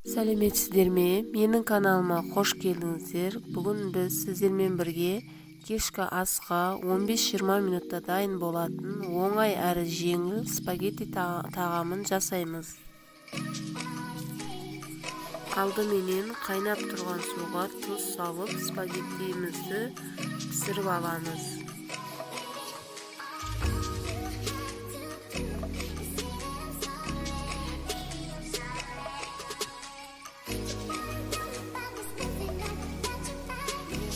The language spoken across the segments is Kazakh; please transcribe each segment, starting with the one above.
Сәлеметсіздерме? Менің каналыма қош келдіңіздер. Бүгін біз сіздермен бірге кешкі асқа 15-20 минутта дайын болатын оңай әрі жеңіл спагетти тағамын жасаймыз. Алдыменен қайнап тұрған суға тұз салып спагеттиімізді пісіріп аламыз.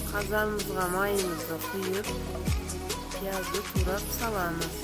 Қазанымызға майымызды құйып, пиязды турап саламыз.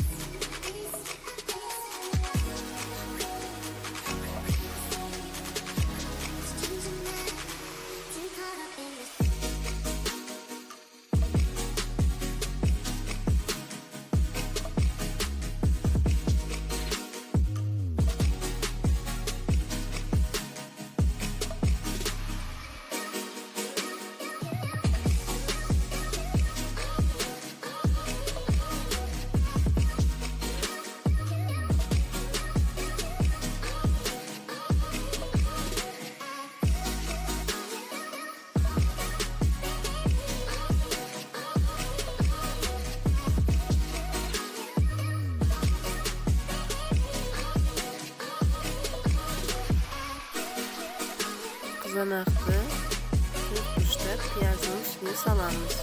Kızanaқты üç piyazın üstüne salamız.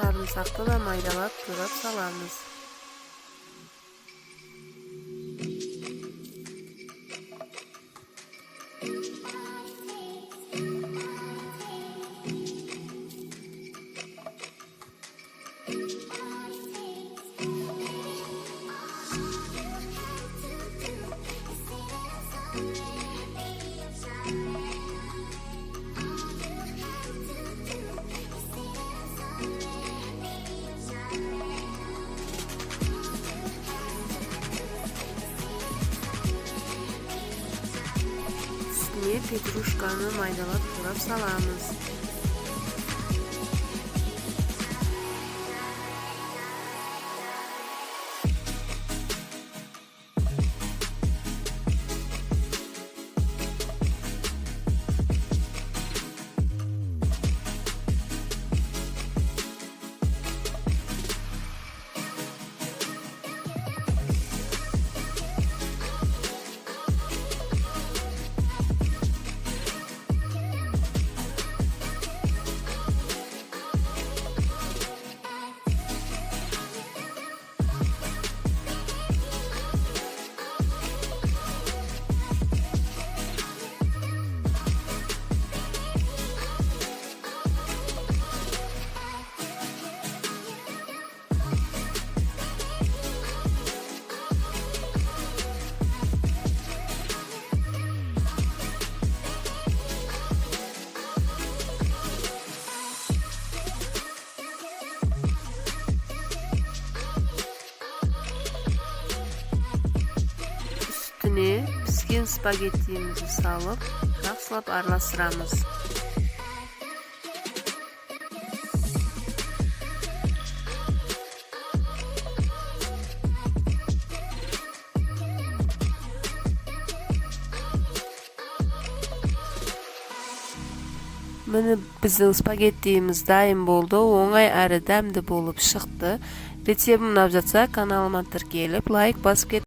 Sarımsaқты da maydalap turap salamız. Petruşkanı maydalap turap salamız. Pişкен spagettimizi salıp yaxshilab aralashtiramiz. Mine bizning spagettimiz dayım bo'ldi, oңай әрі дәмді болып шықты. Retseptimni unab жатса, kanalıma tirkelib, like basıp